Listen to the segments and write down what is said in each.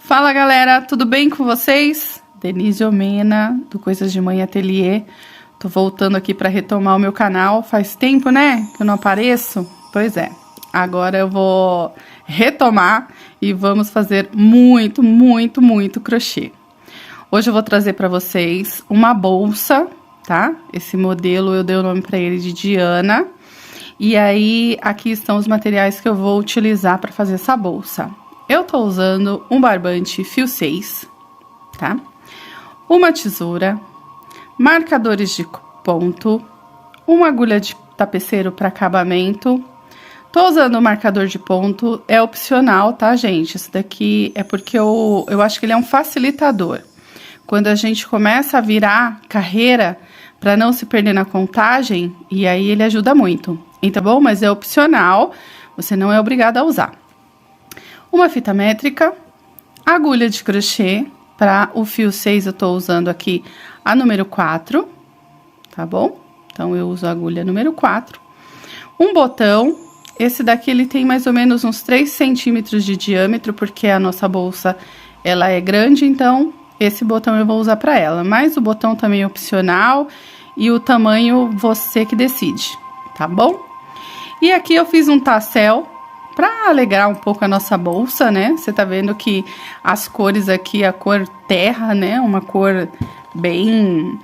Fala galera, tudo bem com vocês? Denise Omena, do Coisas de Mãe Ateliê. Tô voltando aqui para retomar o meu canal. Faz tempo, né, que eu não apareço? Pois é, agora eu vou retomar e vamos fazer muito crochê. Hoje eu vou trazer para vocês uma bolsa, tá? Esse modelo eu dei o nome para ele de Diana. E aí, aqui estão os materiais que eu vou utilizar para fazer essa bolsa. Eu tô usando um barbante fio 6, tá? Uma tesoura, marcadores de ponto, uma agulha de tapeceiro para acabamento. Tô usando o marcador de ponto, é opcional, tá, gente? Isso daqui é porque eu acho que ele é um facilitador. Quando a gente começa a virar carreira, para não se perder na contagem, e aí ele ajuda muito. Tá bom? Mas é opcional, você não é obrigado a usar. Uma fita métrica, agulha de crochê, para o fio 6 eu tô usando aqui a número 4, tá bom? Então, eu uso a agulha número 4. Um botão, esse daqui ele tem mais ou menos uns 3 centímetros de diâmetro, porque a nossa bolsa, ela é grande, então, esse botão eu vou usar para ela. Mas o botão também é opcional e o tamanho você que decide, tá bom? E aqui eu fiz um tassel para alegrar um pouco a nossa bolsa, né? Você tá vendo que as cores aqui, a cor terra, né? Uma cor bem...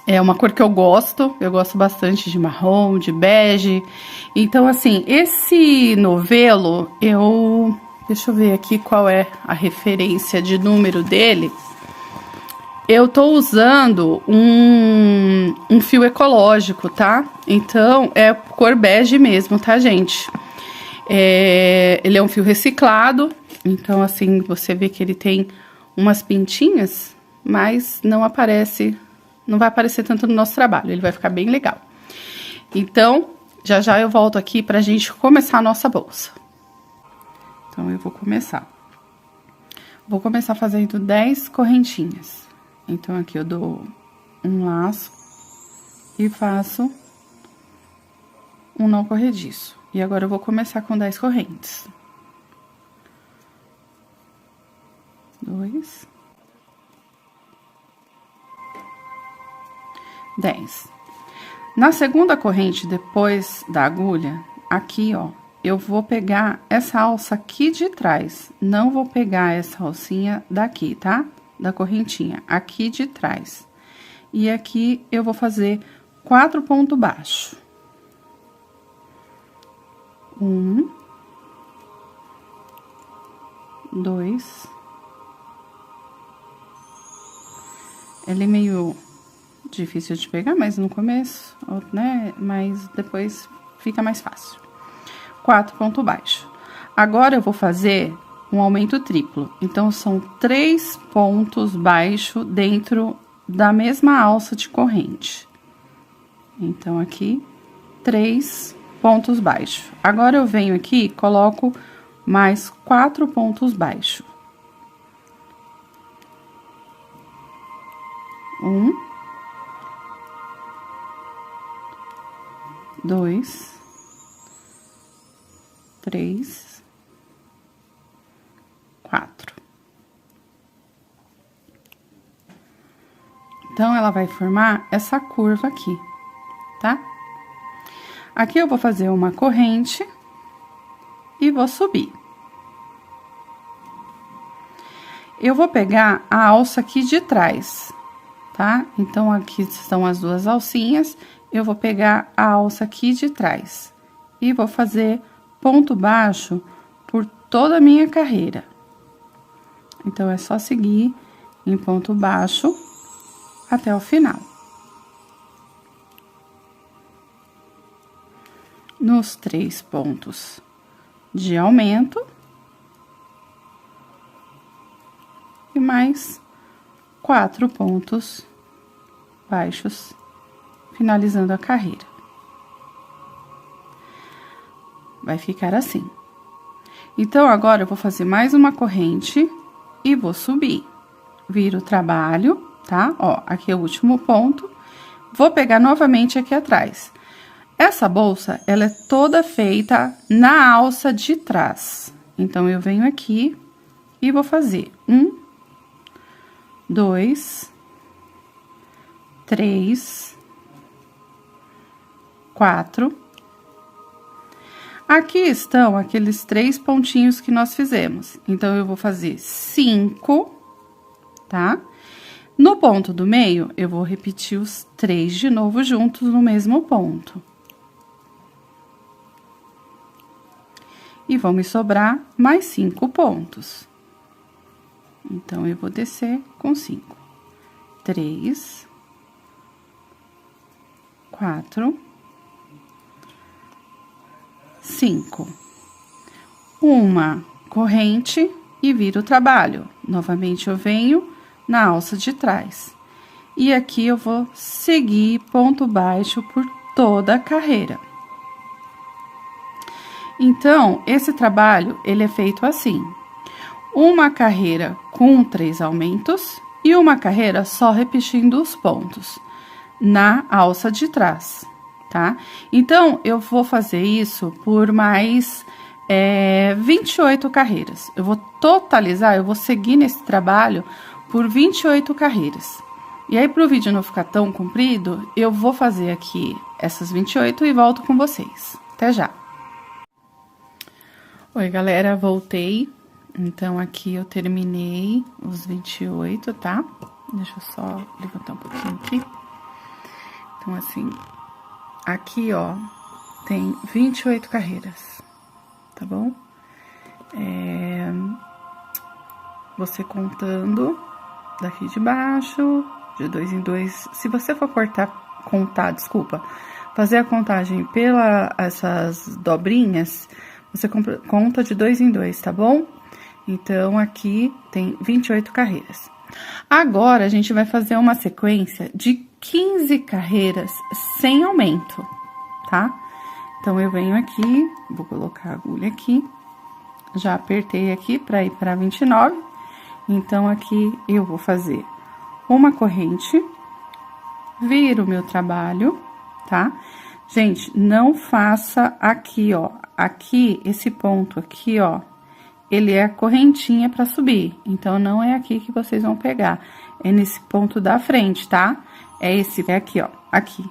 É uma cor que eu gosto bastante de marrom, de bege. Então, assim, esse novelo, deixa eu ver aqui qual é a referência de número dele. Eu tô usando um fio ecológico, tá? Então, é cor bege mesmo, tá, gente? Ele é um fio reciclado, então, assim, você vê que ele tem umas pintinhas, mas não vai aparecer tanto no nosso trabalho, ele vai ficar bem legal. Então, já eu volto aqui pra gente começar a nossa bolsa. Então, eu vou começar. Vou começar fazendo 10 correntinhas. Então, aqui eu dou um laço e faço um nó corrediço. E agora eu vou começar com 10 correntes. 2, 10. Na segunda corrente, depois da agulha, aqui, ó, eu vou pegar essa alça aqui de trás. Não vou pegar essa alcinha daqui, tá? Da correntinha, aqui de trás. E aqui eu vou fazer 4 pontos baixos. 1, 2. Ele é meio difícil de pegar, mas no começo, né? Mas depois fica mais fácil. 4 pontos baixos. Agora eu vou fazer um aumento triplo. Então, são 3 pontos baixos dentro da mesma alça de corrente. Então, aqui, 3 pontos baixos. Agora, eu venho aqui e coloco mais 4 pontos baixos. 1, 2, 3, 4. Então, ela vai formar essa curva aqui, tá? Aqui eu vou fazer uma corrente e vou subir. Eu vou pegar a alça aqui de trás, tá? Então, aqui estão as duas alcinhas, eu vou pegar a alça aqui de trás e vou fazer ponto baixo por toda a minha carreira. Então, é só seguir em ponto baixo até o final. Nos 3 pontos de aumento. E mais 4 pontos baixos, finalizando a carreira. Vai ficar assim. Então, agora eu vou fazer mais uma corrente e vou subir. Viro o trabalho, tá? Ó, aqui é o último ponto. Vou pegar novamente aqui atrás. Essa bolsa, ela é toda feita na alça de trás. Então, eu venho aqui e vou fazer 1, 2, 3, 4. Aqui estão aqueles 3 pontinhos que nós fizemos. Então, eu vou fazer 5, tá? No ponto do meio, eu vou repetir os 3 de novo juntos no mesmo ponto. E vão me sobrar mais 5 pontos. Então, eu vou descer com 5. 3, 4, 5. Uma corrente e viro o trabalho. Novamente, eu venho na alça de trás. E aqui eu vou seguir ponto baixo por toda a carreira. Então, esse trabalho, ele é feito assim. Uma carreira com 3 aumentos e uma carreira só repetindo os pontos na alça de trás, tá? Então, eu vou fazer isso por mais 28 carreiras. Eu vou totalizar, eu vou seguir nesse trabalho por 28 carreiras. E aí, pro vídeo não ficar tão comprido, eu vou fazer aqui essas 28 e volto com vocês. Até já! Oi, galera, voltei. Então, aqui eu terminei os 28, tá? Deixa eu só levantar um pouquinho aqui. Então, assim, aqui, ó, tem 28 carreiras, tá bom? Você contando daqui de baixo, de 2 em 2. Se você for fazer a contagem essas dobrinhas, você conta de 2 em 2, tá bom? Então, aqui tem 28 carreiras. Agora, a gente vai fazer uma sequência de 15 carreiras sem aumento, tá? Então, eu venho aqui, vou colocar a agulha aqui, já apertei aqui para ir para 29. Então, aqui eu vou fazer uma corrente, viro o meu trabalho, tá? Gente, não faça aqui, ó, aqui, esse ponto aqui, ó, ele é a correntinha para subir, então, não é aqui que vocês vão pegar, é nesse ponto da frente, tá? É aqui, ó, aqui,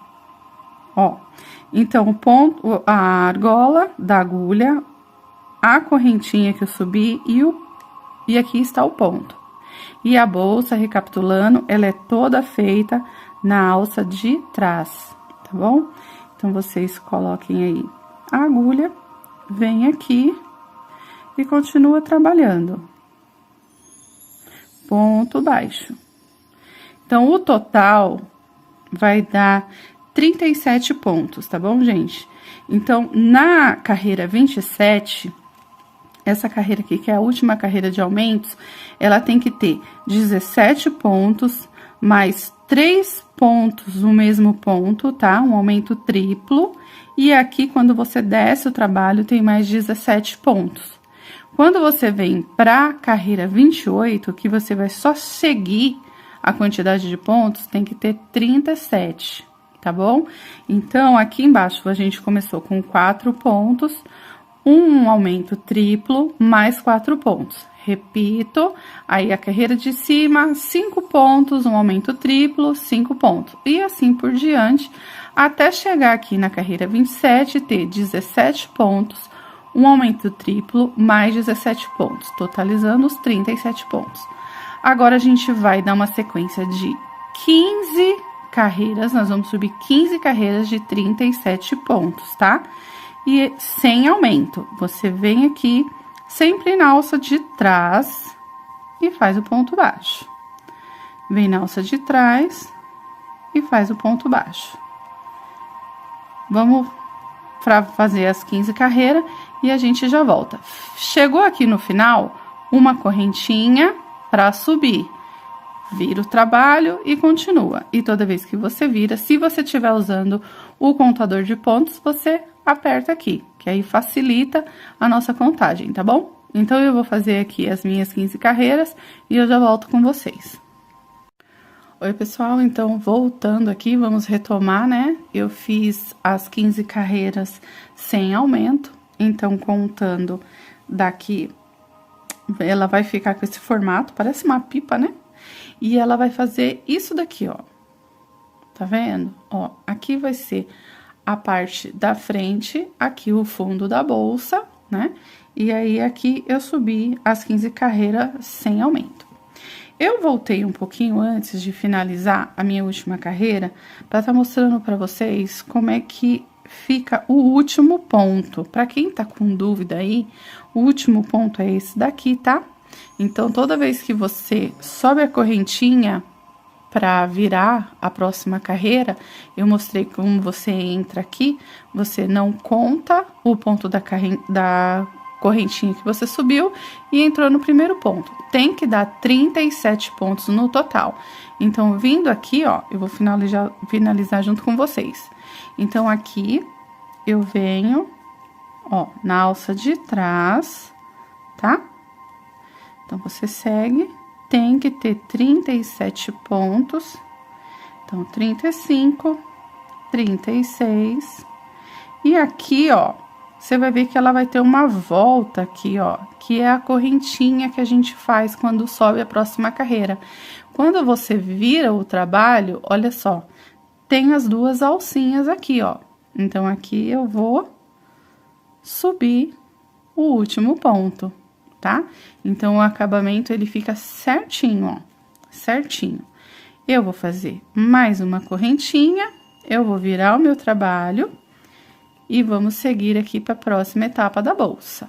ó. Então, o ponto, a argola da agulha, a correntinha que eu subi e aqui está o ponto. E a bolsa, recapitulando, ela é toda feita na alça de trás, tá bom? Então, vocês coloquem aí a agulha, vem aqui e continua trabalhando. Ponto baixo. Então, o total vai dar 37 pontos, tá bom, gente? Então, na carreira 27, essa carreira aqui, que é a última carreira de aumentos, ela tem que ter 17 pontos, mais 3 pontos no mesmo ponto, tá? Um aumento triplo. E aqui, quando você desce o trabalho, tem mais 17 pontos. Quando você vem pra carreira 28, que você vai só seguir a quantidade de pontos, tem que ter 37, tá bom? Então, aqui embaixo, a gente começou com 4 pontos, um aumento triplo, mais 4 pontos. Repito, aí a carreira de cima, 5 pontos, um aumento triplo, 5 pontos. E assim por diante, até chegar aqui na carreira 27, ter 17 pontos, um aumento triplo, mais 17 pontos, totalizando os 37 pontos. Agora, a gente vai dar uma sequência de 15 carreiras, nós vamos subir 15 carreiras de 37 pontos, tá? E sem aumento, você vem aqui, sempre na alça de trás, e faz o ponto baixo. Vem na alça de trás, e faz o ponto baixo. Vamos fazer as 15 carreiras, e a gente já volta. Chegou aqui no final, uma correntinha para subir. Vira o trabalho e continua. E toda vez que você vira, se você estiver usando o contador de pontos, você aperta aqui, que aí facilita a nossa contagem, tá bom? Então, eu vou fazer aqui as minhas 15 carreiras e eu já volto com vocês. Oi, pessoal, então, voltando aqui, vamos retomar, né? Eu fiz as 15 carreiras sem aumento, então, contando daqui ela vai ficar com esse formato, parece uma pipa, né? E ela vai fazer isso daqui, ó. Tá vendo? Ó, aqui vai ser a parte da frente, aqui o fundo da bolsa, né? E aí, aqui eu subi as 15 carreiras sem aumento. Eu voltei um pouquinho antes de finalizar a minha última carreira, para estar mostrando para vocês como é que fica o último ponto. Para quem tá com dúvida aí, o último ponto é esse daqui, tá? Então, toda vez que você sobe a correntinha para virar a próxima carreira, eu mostrei como você entra aqui, você não conta o ponto da correntinha que você subiu e entrou no primeiro ponto. Tem que dar 37 pontos no total. Então, vindo aqui, ó, eu vou finalizar junto com vocês. Então, aqui, eu venho, ó, na alça de trás, tá? Então, você segue, tem que ter 37 pontos. Então, 35, 36. E aqui, ó, você vai ver que ela vai ter uma volta aqui, ó, que é a correntinha que a gente faz quando sobe a próxima carreira. Quando você vira o trabalho, olha só, tem as duas alcinhas aqui, ó. Então, aqui eu vou subir o último ponto, tá? Então, o acabamento, ele fica certinho, ó, certinho. Eu vou fazer mais uma correntinha, eu vou virar o meu trabalho e vamos seguir aqui para a próxima etapa da bolsa.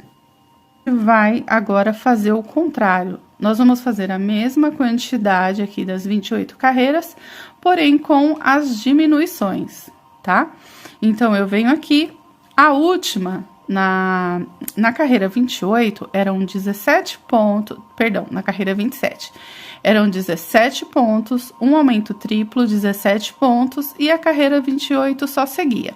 Vai agora fazer o contrário. Nós vamos fazer a mesma quantidade aqui das 28 carreiras, porém com as diminuições, tá? Então, eu venho aqui, a última, na carreira 28, eram 17 pontos, perdão, na carreira 27, eram 17 pontos, um aumento triplo, 17 pontos, e a carreira 28 só seguia.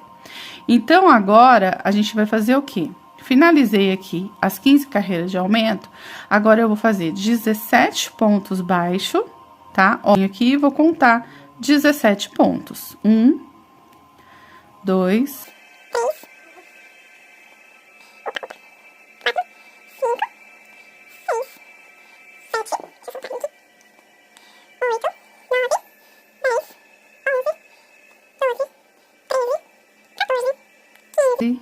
Então, agora, a gente vai fazer o quê? Finalizei aqui as 15 carreiras de aumento, agora eu vou fazer 17 pontos baixo, tá? Olha aqui, vou contar 17 pontos. 1, 2, 3,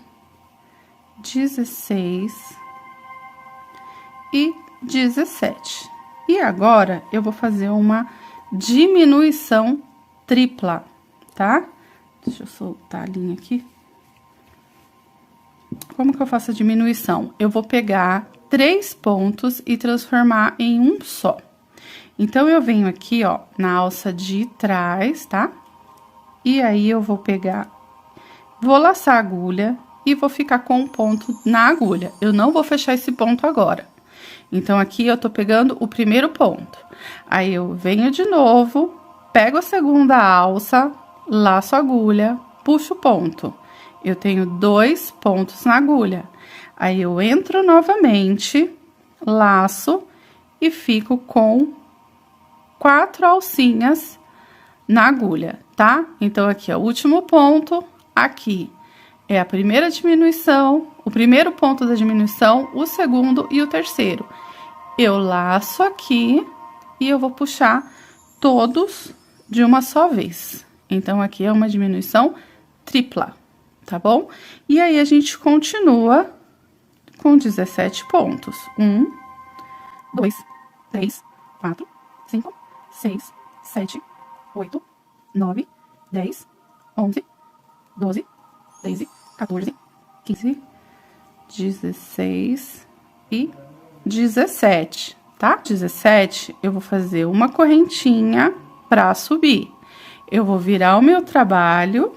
16 e 17. E agora, eu vou fazer uma diminuição tripla, tá? Deixa eu soltar a linha aqui. Como que eu faço a diminuição? Eu vou pegar 3 pontos e transformar em um só. Então, eu venho aqui, ó, na alça de trás, tá? E aí, eu vou pegar, vou laçar a agulha e vou ficar com um ponto na agulha. Eu não vou fechar esse ponto agora. Então, aqui eu tô pegando o primeiro ponto. Aí, eu venho de novo, pego a segunda alça, laço a agulha, puxo o ponto. Eu tenho 2 pontos na agulha. Aí, eu entro novamente, laço e fico com 4 alcinhas na agulha, tá? Então, aqui é o último ponto, aqui é a primeira diminuição, o primeiro ponto da diminuição, o segundo e o terceiro. Eu laço aqui e eu vou puxar todos de uma só vez. Então, aqui é uma diminuição tripla, tá bom? E aí, a gente continua com 17 pontos. 1, 2, 3, 4, 5, 6, 7, 8, 9, 10, 11, 12, 13, 14, 15, 16 e 17, tá? 17, eu vou fazer uma correntinha pra subir. Eu vou virar o meu trabalho.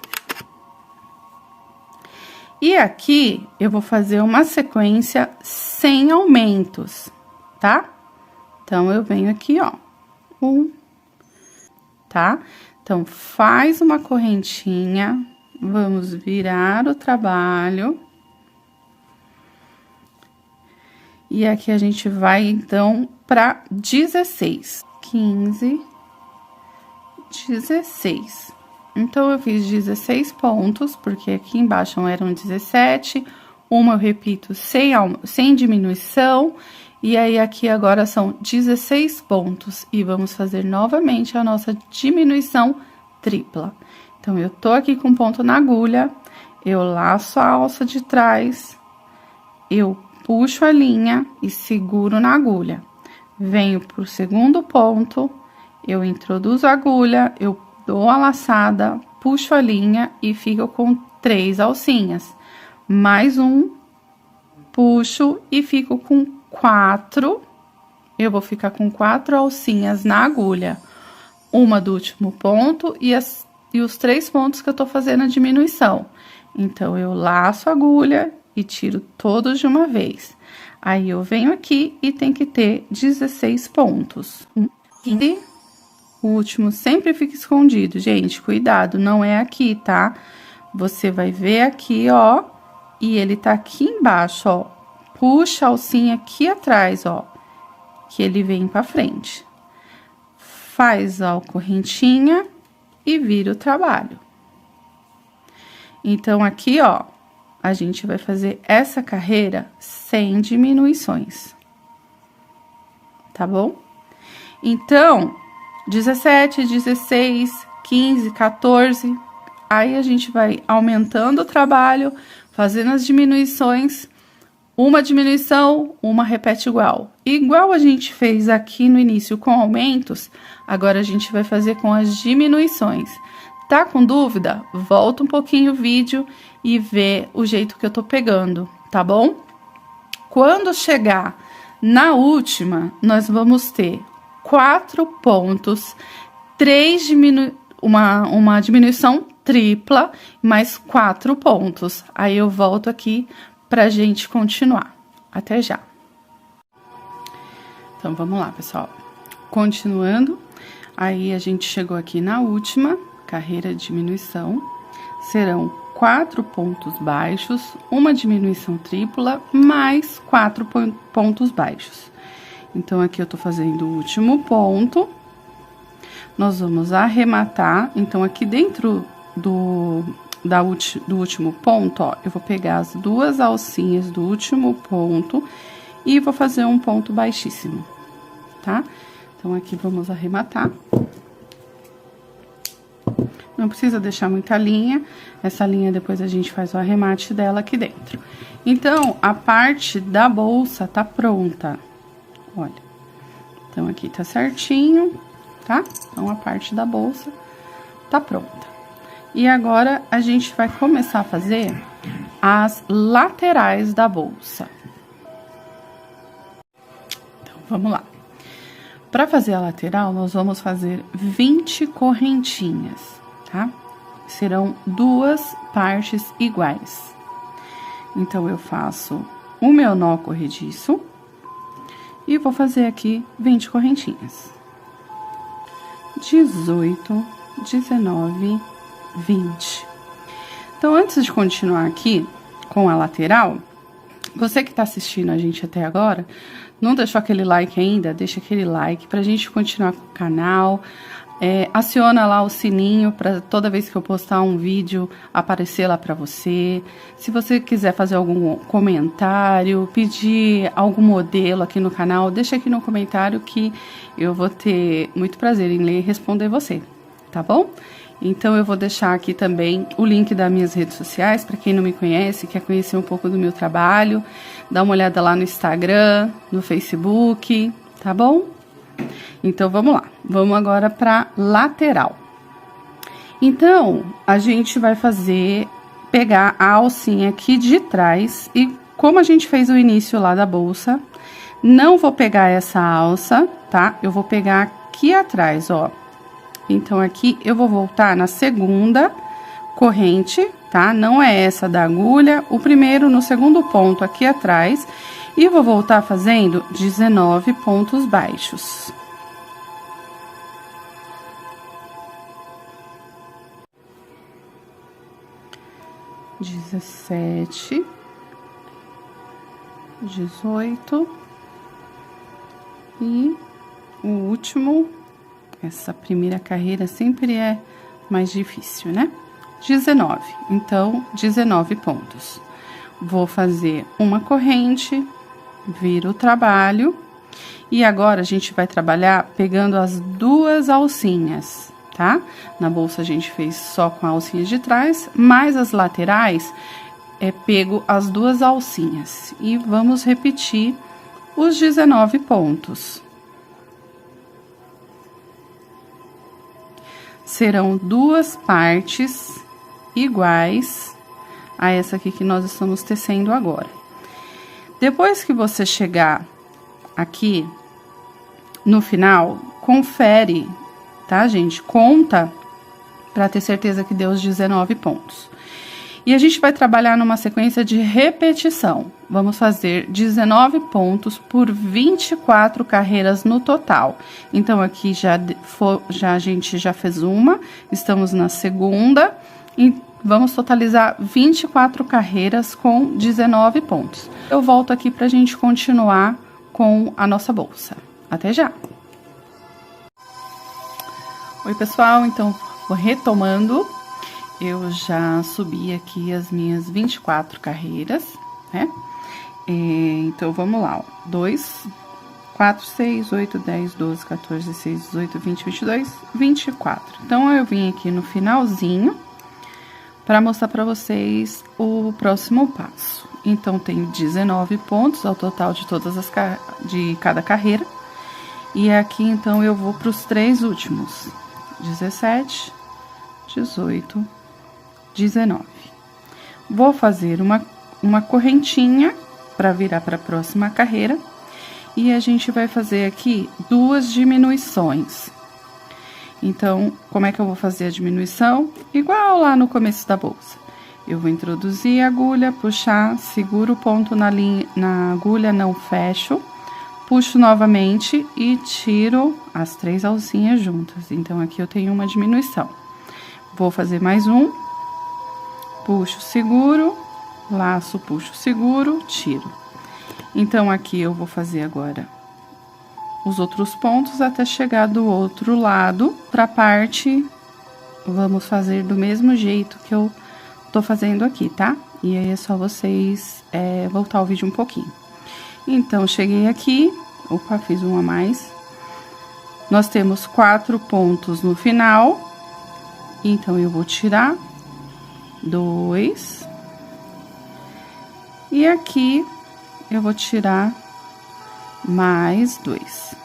E aqui, eu vou fazer uma sequência sem aumentos, tá? Então, eu venho aqui, ó, 1, tá? Então, faz uma correntinha. Vamos virar o trabalho. E aqui a gente vai, então, para 16. 15, 16. Então, eu fiz 16 pontos, porque aqui embaixo eram 17. Uma eu repito sem diminuição. E aí, aqui agora são 16 pontos. E vamos fazer novamente a nossa diminuição tripla. Então, eu tô aqui com ponto na agulha, eu laço a alça de trás, eu puxo a linha e seguro na agulha. Venho pro segundo ponto, eu introduzo a agulha, eu dou a laçada, puxo a linha e fico com 3 alcinhas. Mais um, puxo e fico com 4. Eu vou ficar com 4 alcinhas na agulha. Uma do último ponto e os 3 pontos que eu tô fazendo a diminuição. Então, eu laço a agulha e tiro todos de uma vez. Aí, eu venho aqui e tem que ter 16 pontos. E o último sempre fica escondido, gente, cuidado, não é aqui, tá? Você vai ver aqui, ó, e ele tá aqui embaixo, ó. Puxa a alcinha aqui atrás, ó, que ele vem pra frente. Faz a correntinha e vira o trabalho. Então, aqui, ó, a gente vai fazer essa carreira sem diminuições. Tá bom? Então, 17, 16, 15, 14, aí a gente vai aumentando o trabalho, fazendo as diminuições, uma diminuição, uma repete igual. Igual a gente fez aqui no início com aumentos, agora a gente vai fazer com as diminuições. Tá com dúvida? Volta um pouquinho o vídeo e vê o jeito que eu tô pegando, tá bom? Quando chegar na última, nós vamos ter 4 pontos, uma diminuição tripla, mais 4 pontos. Aí, eu volto aqui pra gente continuar. Até já. Então, vamos lá, pessoal. Continuando, aí a gente chegou aqui na última carreira de diminuição. Serão 4 pontos baixos, uma diminuição tripla, mais 4 pontos baixos. Então, aqui eu tô fazendo o último ponto. Nós vamos arrematar. Então, aqui dentro do último ponto, ó, eu vou pegar as 2 alcinhas do último ponto e vou fazer um ponto baixíssimo, tá? Então, aqui vamos arrematar. Não precisa deixar muita linha, essa linha depois a gente faz o arremate dela aqui dentro. Então, a parte da bolsa tá pronta, olha. Então, aqui tá certinho, tá? Então, a parte da bolsa tá pronta. E agora, a gente vai começar a fazer as laterais da bolsa. Então, vamos lá. Para fazer a lateral, nós vamos fazer 20 correntinhas, tá? Serão 2 partes iguais. Então, eu faço o meu nó corrediço e vou fazer aqui 20 correntinhas. 18, 19, 20. Então, antes de continuar aqui com a lateral, você que tá assistindo a gente até agora, não deixou aquele like ainda? Deixa aquele like pra gente continuar com o canal. Aciona lá o sininho para toda vez que eu postar um vídeo aparecer lá para você. Se você quiser fazer algum comentário, pedir algum modelo aqui no canal, deixa aqui no comentário que eu vou ter muito prazer em ler e responder você, tá bom? Então, eu vou deixar aqui também o link das minhas redes sociais, para quem não me conhece, quer conhecer um pouco do meu trabalho, dá uma olhada lá no Instagram, no Facebook, tá bom? Então, vamos lá. Vamos agora para lateral. Então, a gente vai pegar a alcinha aqui de trás e como a gente fez o início lá da bolsa, não vou pegar essa alça, tá? Eu vou pegar aqui atrás, ó. Então, aqui eu vou voltar na segunda corrente, tá? Não é essa da agulha, o primeiro no segundo ponto aqui atrás. E vou voltar fazendo 19 pontos baixos. (17) 18 e o último. Essa primeira carreira sempre é mais difícil, né? 19. Então, 19 pontos. Vou fazer uma corrente, vira o trabalho. E agora, a gente vai trabalhar pegando as duas alcinhas, tá? Na bolsa, a gente fez só com a alcinha de trás, mas as laterais, pego as duas alcinhas. E vamos repetir os 19 pontos. Serão duas partes iguais a essa aqui que nós estamos tecendo agora. Depois que você chegar aqui no final, confere, tá, gente? Conta para ter certeza que deu os 19 pontos. E a gente vai trabalhar numa sequência de repetição. Vamos fazer 19 pontos por 24 carreiras no total. Então, aqui a gente já fez uma, estamos na segunda e vamos totalizar 24 carreiras com 19 pontos. Eu volto aqui pra gente continuar com a nossa bolsa. Até já! Oi, pessoal, então, vou retomando. Eu já subi aqui as minhas 24 carreiras, né? Então, vamos lá, ó. 2, 4, 6, 8, 10, 12, 14, 16, 18, 20, 22, 24. Então, eu vim aqui no finalzinho para mostrar para vocês o próximo passo. Então, tem 19 pontos ao total de todas as de cada carreira. E aqui, então, eu vou para os 3 últimos. 17, 18, 19. Vou fazer uma correntinha para virar para a próxima carreira. E a gente vai fazer aqui 2 diminuições. Então, como é que eu vou fazer a diminuição? Igual lá no começo da bolsa. Eu vou introduzir a agulha, puxar, seguro o ponto na agulha, não fecho. Puxo novamente e tiro as 3 alcinhas juntas. Então, aqui eu tenho uma diminuição. Vou fazer mais um. Puxo, seguro, laço, puxo, seguro, tiro. Então, aqui eu vou fazer agora os outros pontos até chegar do outro lado. Pra parte, vamos fazer do mesmo jeito que eu tô fazendo aqui, tá? E aí, é só vocês voltar o vídeo um pouquinho. Então, cheguei aqui, opa, fiz um a mais. Nós temos 4 pontos no final. Então, eu vou tirar 2. E aqui, eu vou tirar mais 2.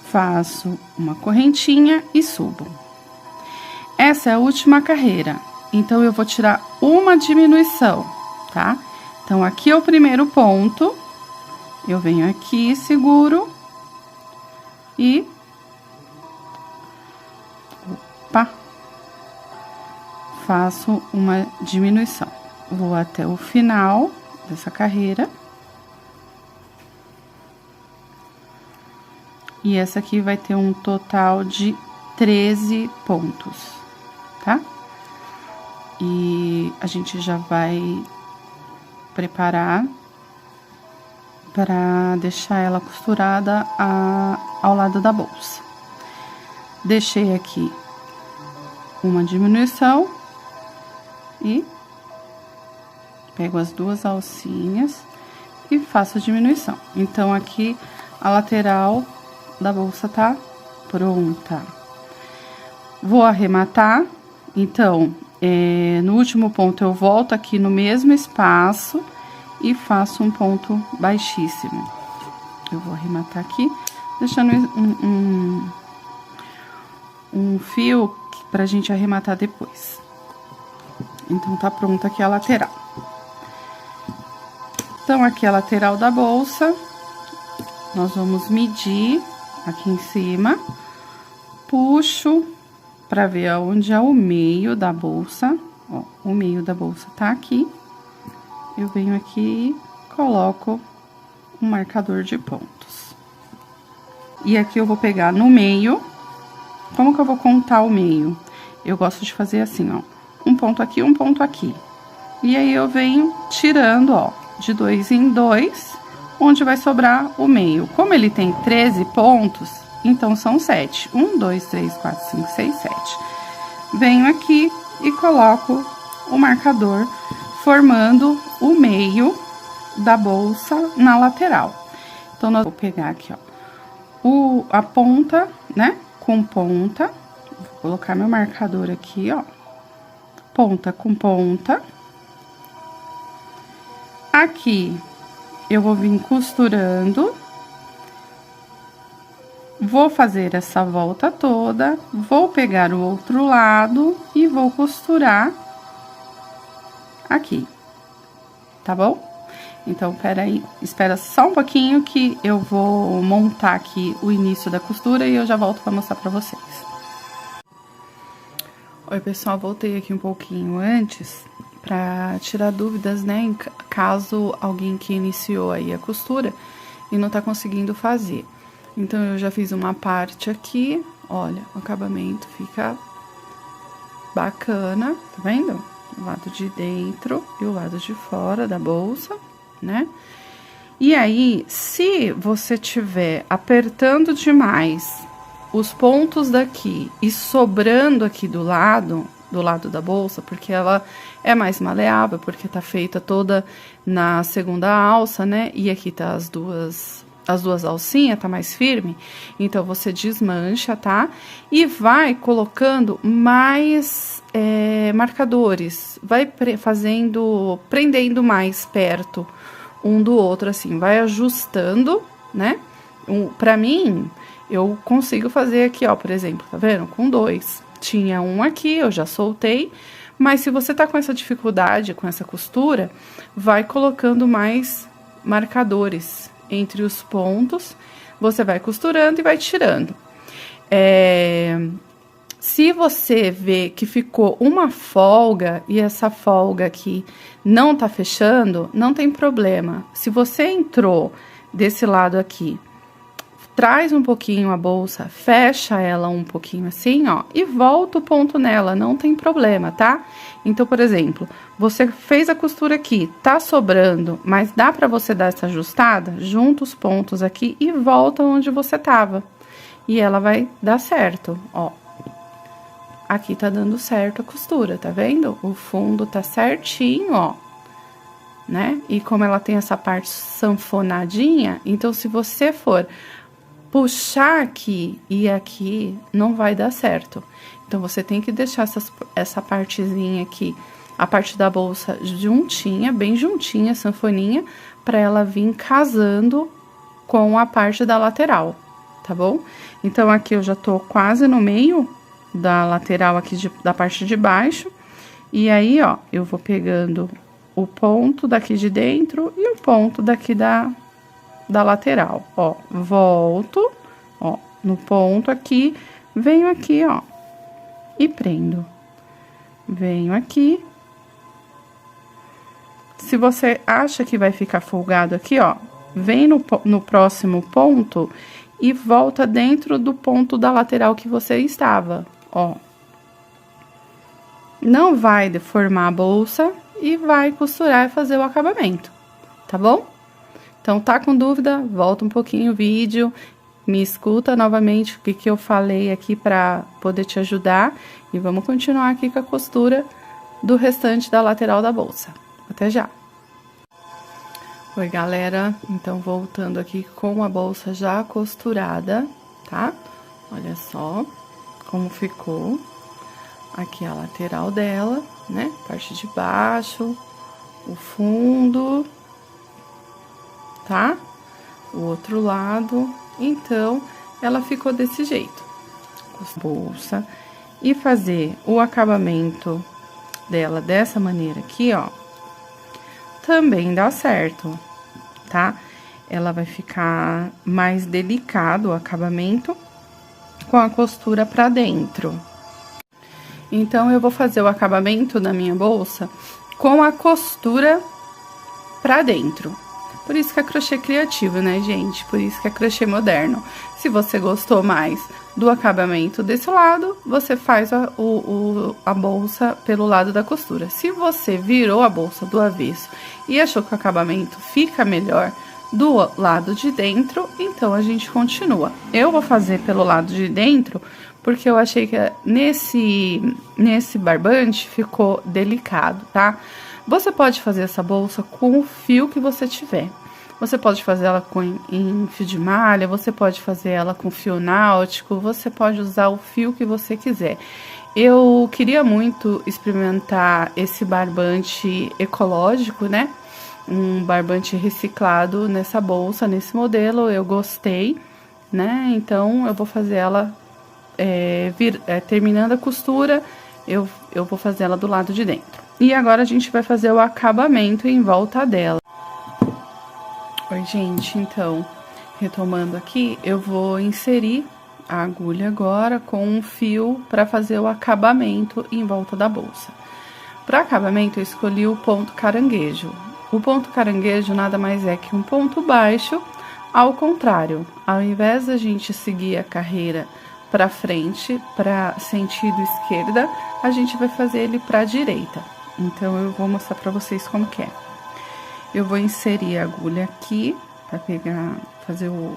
Faço uma correntinha e subo. Essa é a última carreira, então, eu vou tirar uma diminuição, tá? Então, aqui é o primeiro ponto, eu venho aqui, seguro e... Opa! Faço uma diminuição. Vou até o final dessa carreira. E essa aqui vai ter um total de 13 pontos, tá? E a gente já vai preparar para deixar ela costurada ao lado da bolsa. Deixei aqui uma diminuição e pego as 2 alcinhas e faço a diminuição. Então, aqui a lateral da bolsa tá pronta. Vou arrematar, então, no último ponto eu volto aqui no mesmo espaço e faço um ponto baixíssimo. Eu vou arrematar aqui, deixando um fio pra gente arrematar depois. Então, tá pronta aqui a lateral. Então, aqui a lateral da bolsa, nós vamos medir aqui em cima, puxo pra ver aonde é o meio da bolsa, ó, o meio da bolsa tá aqui. Eu venho aqui e coloco um marcador de pontos. E aqui eu vou pegar no meio. Como que eu vou contar o meio? Eu gosto de fazer assim, ó, um ponto aqui, um ponto aqui. E aí, eu venho tirando, ó, de 2 em 2, onde vai sobrar o meio. Como ele tem 13 pontos, então são 7. 1, 2, 3, 4, 5, 6, 7. Venho aqui e coloco o marcador, formando o meio da bolsa na lateral. Então, nós vamos pegar aqui, ó, a ponta, né, com ponta, vou colocar meu marcador aqui, ó, ponta com ponta. Aqui, eu vou vir costurando, vou fazer essa volta toda, vou pegar o outro lado e vou costurar aqui, tá bom? Então, peraí, espera só um pouquinho que eu vou montar aqui o início da costura e eu já volto pra mostrar pra vocês. Oi, pessoal, voltei aqui um pouquinho antes pra tirar dúvidas, né, em caso alguém que iniciou aí a costura e não tá conseguindo fazer. Então, eu já fiz uma parte aqui, olha, o acabamento fica bacana, tá vendo? O lado de dentro e o lado de fora da bolsa, né? E aí, se você tiver apertando demais os pontos daqui e sobrando aqui do lado da bolsa, porque ela é mais maleável, porque tá feita toda na segunda alça, né? E aqui tá as duas alcinhas, tá mais firme, então você desmancha, tá? E vai colocando mais marcadores, vai prendendo mais perto um do outro, assim, vai ajustando, né? Pra mim, eu consigo fazer aqui, ó, por exemplo, tá vendo? Com 2. Tinha um aqui, eu já soltei, mas se você tá com essa dificuldade, com essa costura, vai colocando mais marcadores entre os pontos, você vai costurando e vai tirando. Se você vê que ficou uma folga e essa folga aqui não tá fechando, não tem problema. Se você entrou desse lado aqui, traz um pouquinho a bolsa, fecha ela um pouquinho assim, ó, e volta o ponto nela, não tem problema, tá? Então, por exemplo, você fez a costura aqui, tá sobrando, mas dá pra você dar essa ajustada, junta os pontos aqui e volta onde você tava. E ela vai dar certo, ó. Aqui tá dando certo a costura, tá vendo? O fundo tá certinho, ó, né? E como ela tem essa parte sanfonadinha, então se você for puxar aqui e aqui, não vai dar certo. Então, você tem que deixar essa partezinha aqui, a parte da bolsa juntinha, bem juntinha, sanfoninha, pra ela vir casando com a parte da lateral, tá bom? Então, aqui eu já tô quase no meio da lateral aqui da parte de baixo. E aí, ó, eu vou pegando o ponto daqui de dentro e o ponto daqui da lateral, ó. Volto, ó, no ponto aqui, venho aqui, ó, e prendo. Venho aqui. Se você acha que vai ficar folgado aqui, ó, vem no próximo ponto e volta dentro do ponto da lateral que você estava, ó. Não vai deformar a bolsa e vai costurar e fazer o acabamento, tá bom? Então, tá com dúvida? Volta um pouquinho o vídeo, me escuta novamente o que eu falei aqui pra poder te ajudar e vamos continuar aqui com a costura do restante da lateral da bolsa. Até já! Oi, galera, então voltando aqui com a bolsa já costurada, tá? Olha só como ficou. Aqui a lateral dela, né? Parte de baixo, o fundo, tá? O outro lado. Então, ela ficou desse jeito. Bolsa. E fazer o acabamento dela dessa maneira aqui, ó, também dá certo, tá? Ela vai ficar mais delicado o acabamento com a costura pra dentro. Então, eu vou fazer o acabamento da minha bolsa com a costura pra dentro. Por isso que é crochê criativo, né, gente? Por isso que é crochê moderno. Se você gostou mais do acabamento desse lado, você faz a bolsa pelo lado da costura. Se você virou a bolsa do avesso e achou que o acabamento fica melhor do lado de dentro, então a gente continua. Eu vou fazer pelo lado de dentro, porque eu achei que nesse barbante ficou delicado, tá? Você pode fazer essa bolsa com o fio que você tiver. Você pode fazer ela em fio de malha, você pode fazer ela com fio náutico, você pode usar o fio que você quiser. Eu queria muito experimentar esse barbante ecológico, né? Um barbante reciclado nessa bolsa, nesse modelo, eu gostei, né? Então, eu vou fazer ela, terminando a costura, eu vou fazer ela do lado de dentro. E agora, a gente vai fazer o acabamento em volta dela. Oi, gente, então, retomando aqui, eu vou inserir a agulha agora com um fio para fazer o acabamento em volta da bolsa. Para acabamento, eu escolhi o ponto caranguejo. O ponto caranguejo nada mais é que um ponto baixo, ao contrário. Ao invés da gente seguir a carreira para frente, para sentido esquerda, a gente vai fazer ele para direita. Então, eu vou mostrar para vocês como que é. Eu vou inserir a agulha aqui, para fazer o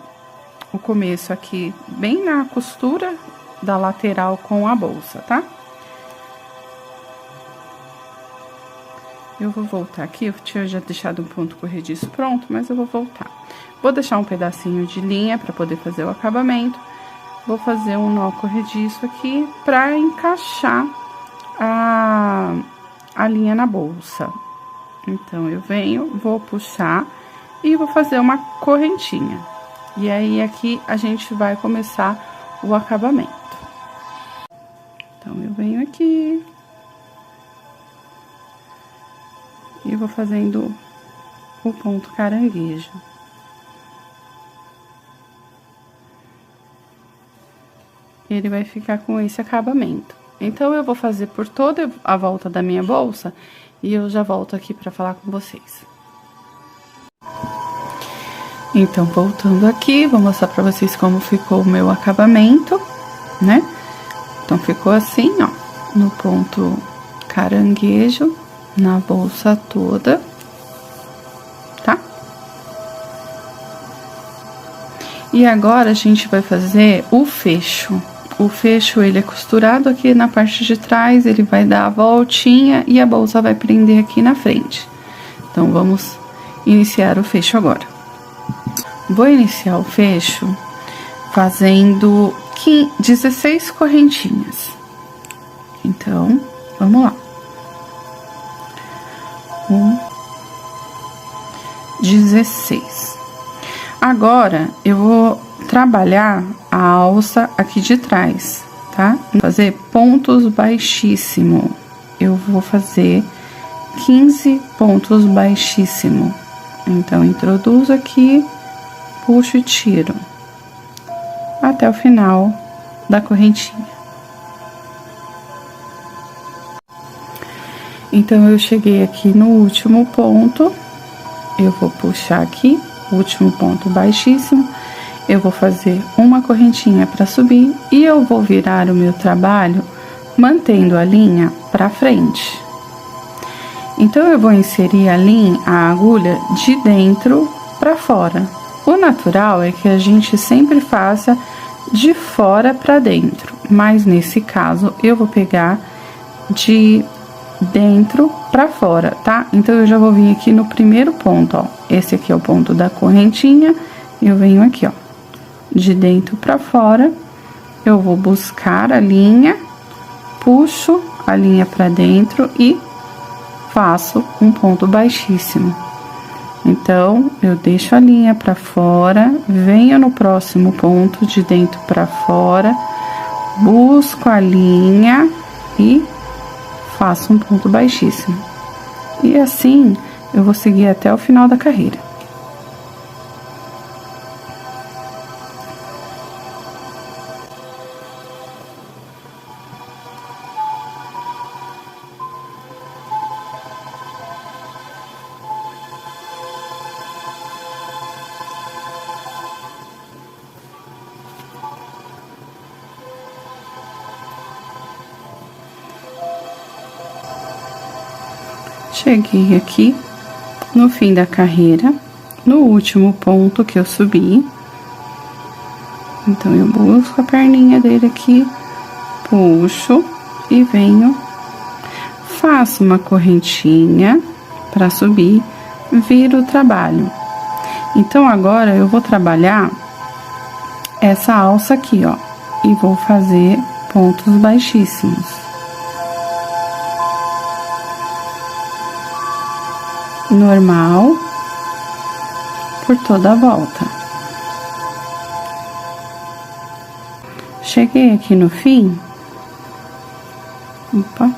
começo aqui, bem na costura da lateral com a bolsa, tá? Eu vou voltar aqui, eu tinha já deixado um ponto corrediço pronto, mas eu vou voltar. Vou deixar um pedacinho de linha para poder fazer o acabamento. Vou fazer um nó corrediço aqui para encaixar a linha na bolsa. Então, eu venho, vou puxar e vou fazer uma correntinha. E aí, aqui, a gente vai começar o acabamento. Então, eu venho aqui e vou fazendo o ponto caranguejo. Ele vai ficar com esse acabamento. Então, eu vou fazer por toda a volta da minha bolsa e eu já volto aqui para falar com vocês. Então, voltando aqui, vou mostrar para vocês como ficou o meu acabamento, né? Então, ficou assim, ó, no ponto caranguejo, na bolsa toda, tá? E agora, a gente vai fazer o fecho. O fecho, ele é costurado aqui na parte de trás, ele vai dar a voltinha e a bolsa vai prender aqui na frente. Então, vamos iniciar o fecho agora. Vou iniciar o fecho fazendo 16 correntinhas. Então, vamos lá. 16. Agora, eu vou trabalhar a alça aqui de trás, tá? Vou fazer pontos baixíssimo. Eu vou fazer 15 pontos baixíssimo. Então, introduzo aqui, puxo e tiro até o final da correntinha. Então, eu cheguei aqui no último ponto, eu vou puxar aqui, último ponto baixíssimo, eu vou fazer uma correntinha para subir e eu vou virar o meu trabalho mantendo a linha para frente. Então, eu vou inserir a agulha de dentro para fora. O natural é que a gente sempre faça de fora para dentro, mas nesse caso, eu vou pegar de dentro para fora, tá? Então, eu já vou vir aqui no primeiro ponto, ó. Esse aqui é o ponto da correntinha, eu venho aqui, ó, de dentro para fora, eu vou buscar a linha, puxo a linha para dentro e faço um ponto baixíssimo. Então, eu deixo a linha para fora, venho no próximo ponto de dentro para fora, busco a linha e faço um ponto baixíssimo. E assim, eu vou seguir até o final da carreira. Cheguei aqui no fim da carreira, no último ponto que eu subi. Então, eu busco a perninha dele aqui, puxo e venho, faço uma correntinha para subir, viro o trabalho. Então, agora eu vou trabalhar essa alça aqui, ó, e vou fazer pontos baixíssimos. Normal, por toda a volta. Cheguei aqui no fim, opa,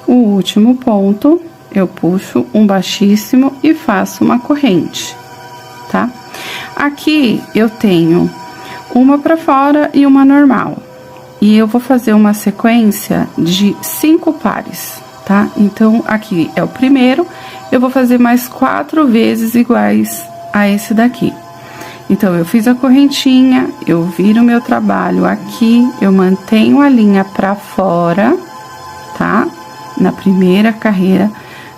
o último ponto, eu puxo um baixíssimo e faço uma corrente, tá? Aqui eu tenho uma para fora e uma normal, e eu vou fazer uma sequência de 5 pares, tá? Então, aqui é o primeiro, eu vou fazer mais 4 vezes iguais a esse daqui. Então, eu fiz a correntinha, eu viro o meu trabalho aqui, eu mantenho a linha pra fora, tá? Na primeira carreira,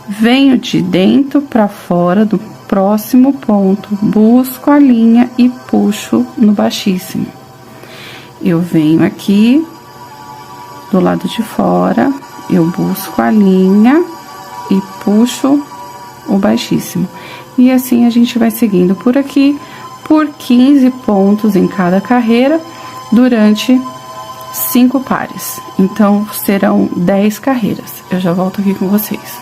venho de dentro pra fora do próximo ponto, busco a linha e puxo no baixíssimo. Eu venho aqui, do lado de fora, eu busco a linha e puxo o baixíssimo. E assim a gente vai seguindo por aqui, por 15 pontos em cada carreira, durante 5 pares. Então, serão 10 carreiras. Eu já volto aqui com vocês.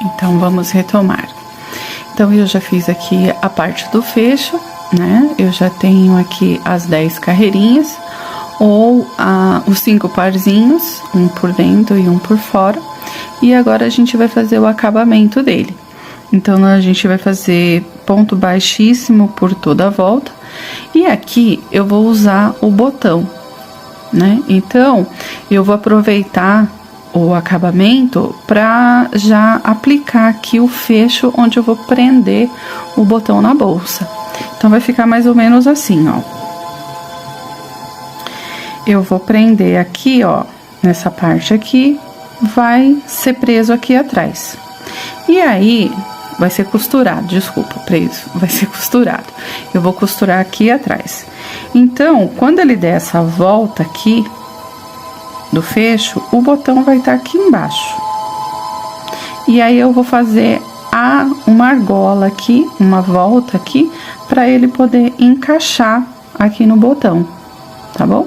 Então, vamos retomar. Então, eu já fiz aqui a parte do fecho, né? Eu já tenho aqui as 10 carreirinhas, ou os 5 parzinhos, um por dentro e um por fora. E agora, a gente vai fazer o acabamento dele. Então, a gente vai fazer ponto baixíssimo por toda a volta. E aqui, eu vou usar o botão, né? Então, eu vou aproveitar o acabamento para já aplicar aqui o fecho onde eu vou prender o botão na bolsa. Então, vai ficar mais ou menos assim, ó. Eu vou prender aqui, ó, nessa parte aqui, vai ser preso aqui atrás. E aí, vai ser costurado, desculpa, preso, vai ser costurado. Eu vou costurar aqui atrás. Então, quando ele der essa volta aqui do fecho, o botão vai estar aqui embaixo. E aí, eu vou fazer uma argola aqui, uma volta aqui, para ele poder encaixar aqui no botão, tá bom?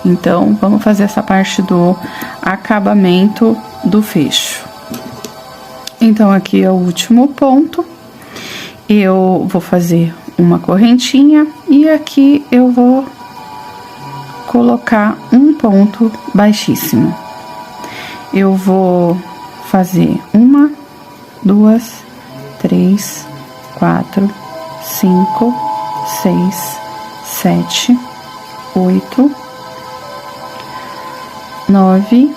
Então, vamos fazer essa parte do acabamento do fecho. Então, aqui é o último ponto, eu vou fazer uma correntinha e aqui eu vou colocar um ponto baixíssimo. Eu vou fazer 1, 2, 3, 4, 5, 6, 7, 8, 9,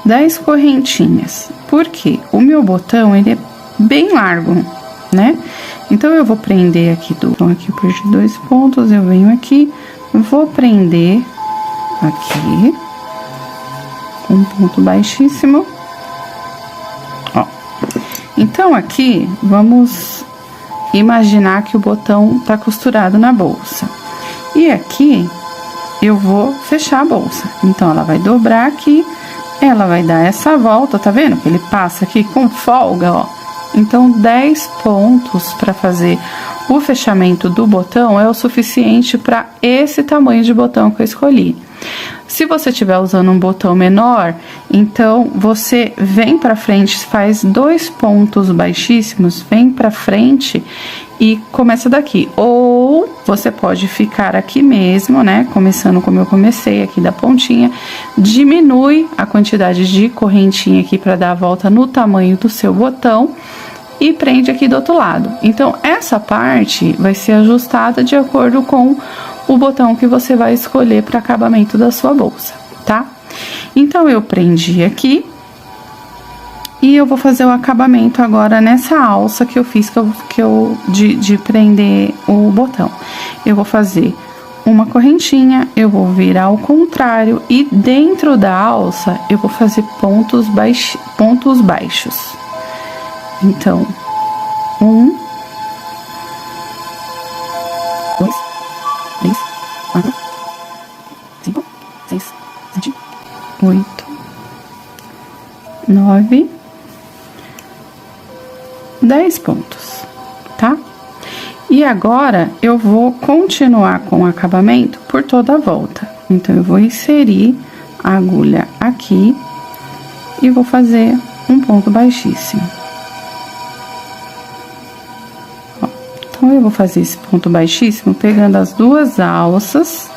10 correntinhas. Porque o meu botão, ele é bem largo, né? Então, eu vou prender aqui aqui por 2 pontos, eu venho aqui, vou prender aqui, um ponto baixíssimo, ó. Então, aqui, vamos imaginar que o botão tá costurado na bolsa. E aqui, eu vou fechar a bolsa. Então, ela vai dobrar aqui, ela vai dar essa volta, tá vendo? Que ele passa aqui com folga, ó. Então, 10 pontos para fazer o fechamento do botão é o suficiente para esse tamanho de botão que eu escolhi. Se você estiver usando um botão menor, então você vem para frente, faz 2 pontos baixíssimos, vem para frente e começa daqui. Ou você pode ficar aqui mesmo, né? Começando como eu comecei, aqui da pontinha, diminui a quantidade de correntinha aqui para dar a volta no tamanho do seu botão e prende aqui do outro lado. Então, essa parte vai ser ajustada de acordo com o botão que você vai escolher para acabamento da sua bolsa, tá? Então, eu prendi aqui e eu vou fazer o acabamento agora nessa alça que eu fiz, de prender o botão. Eu vou fazer uma correntinha, eu vou virar ao contrário e dentro da alça eu vou fazer pontos baixos. Então, 1, 2, 3, 4, 5, 6, 7, 8, 9, 9, 10 pontos, tá? E agora, eu vou continuar com o acabamento por toda a volta. Então, eu vou inserir a agulha aqui e vou fazer um ponto baixíssimo. Ó, então, eu vou fazer esse ponto baixíssimo pegando as duas alças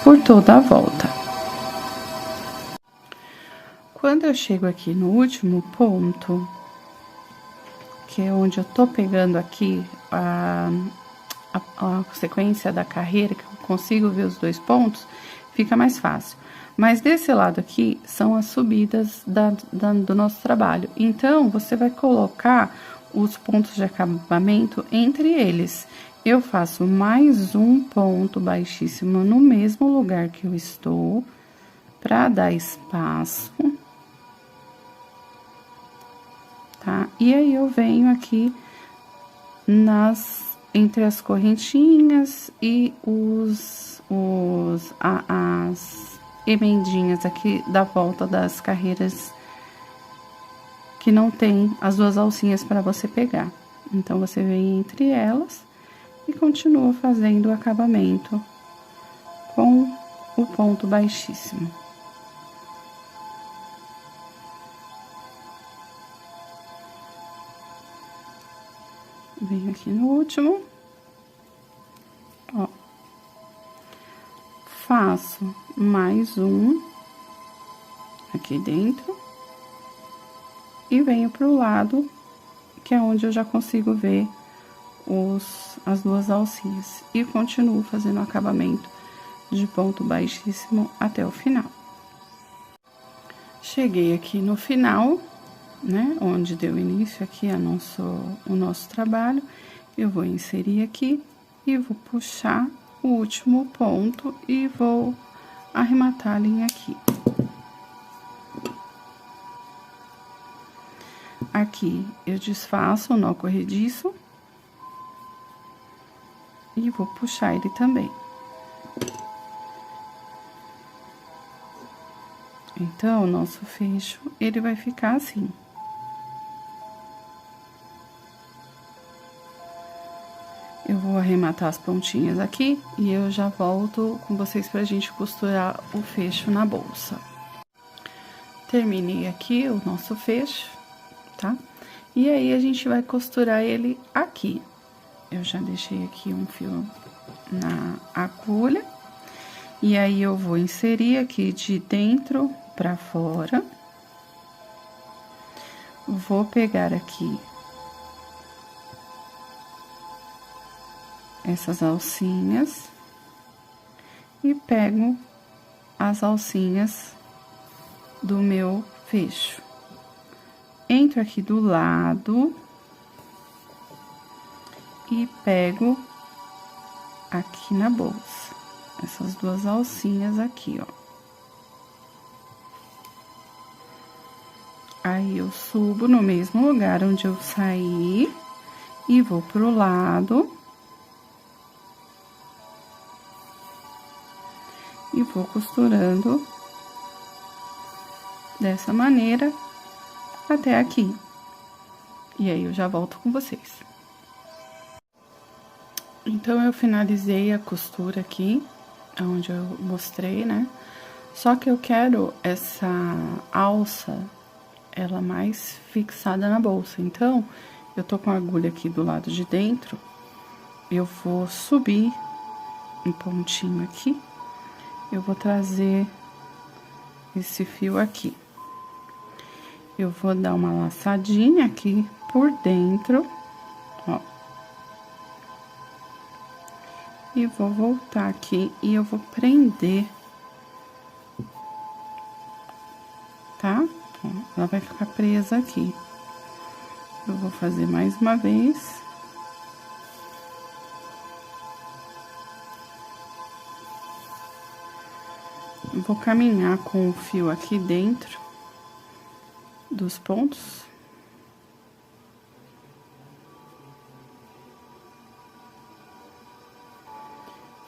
por toda a volta. Quando eu chego aqui no último ponto, que é onde eu tô pegando aqui a sequência da carreira, que eu consigo ver os dois pontos, fica mais fácil. Mas desse lado aqui são as subidas do nosso trabalho. Então, você vai colocar os pontos de acabamento entre eles. Eu faço mais um ponto baixíssimo no mesmo lugar que eu estou, para dar espaço. Tá? E aí, eu venho aqui entre as correntinhas e as emendinhas aqui da volta das carreiras que não tem as duas alcinhas para você pegar. Então, você vem entre elas e continua fazendo o acabamento com o ponto baixíssimo. Venho aqui no último, ó, faço mais um aqui dentro e venho pro lado, que é onde eu já consigo ver as duas alcinhas, e continuo fazendo o acabamento de ponto baixíssimo até o final. Cheguei aqui no final, né, onde deu início aqui o nosso trabalho, eu vou inserir aqui e vou puxar o último ponto e vou arrematar a linha aqui. Aqui eu desfaço o nó corrediço e vou puxar ele também. Então, o nosso fecho, ele vai ficar assim. Eu vou arrematar as pontinhas aqui e eu já volto com vocês pra gente costurar o fecho na bolsa. Terminei aqui o nosso fecho, tá? E aí, a gente vai costurar ele aqui. Eu já deixei aqui um fio na agulha. E aí, eu vou inserir aqui de dentro pra fora. Vou pegar aqui essas alcinhas e pego as alcinhas do meu fecho. Entro aqui do lado e pego aqui na bolsa essas duas alcinhas aqui, ó. Aí, eu subo no mesmo lugar onde eu saí e vou pro lado. E vou costurando dessa maneira até aqui. E aí, eu já volto com vocês. Então, eu finalizei a costura aqui, onde eu mostrei, né? Só que eu quero essa alça, ela mais fixada na bolsa. Então, eu tô com a agulha aqui do lado de dentro, eu vou subir um pontinho aqui. Eu vou trazer esse fio aqui. Eu vou dar uma laçadinha aqui por dentro, ó. E vou voltar aqui e eu vou prender, tá? Ó, ela vai ficar presa aqui. Eu vou fazer mais uma vez. Vou caminhar com o fio aqui dentro dos pontos.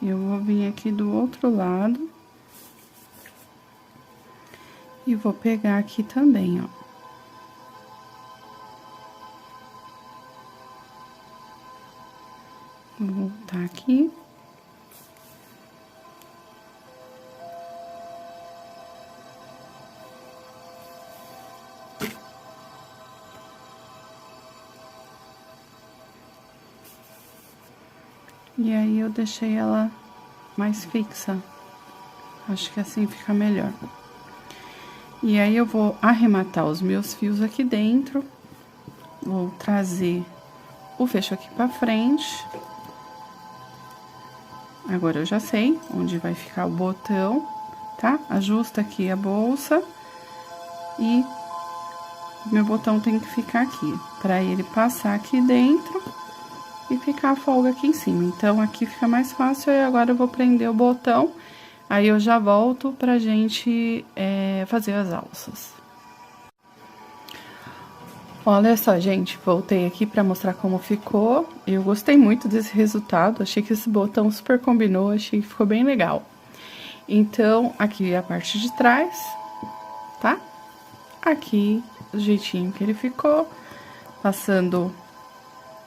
Eu vou vir aqui do outro lado E vou pegar aqui também, ó. Vou voltar aqui. E aí, eu deixei ela mais fixa. Acho que assim fica melhor. E aí, eu vou arrematar os meus fios aqui dentro. Vou trazer o fecho aqui pra frente. Agora, eu já sei onde vai ficar o botão, tá? Ajusta aqui a bolsa. E meu botão tem que ficar aqui, pra ele passar aqui dentro e ficar a folga aqui em cima. Então, aqui fica mais fácil, e agora eu vou prender o botão, aí eu já volto pra gente fazer as alças. Olha só, gente, voltei aqui pra mostrar como ficou. Eu gostei muito desse resultado, achei que esse botão super combinou, achei que ficou bem legal. Então, aqui é a parte de trás, tá? Aqui, do jeitinho que ele ficou, passando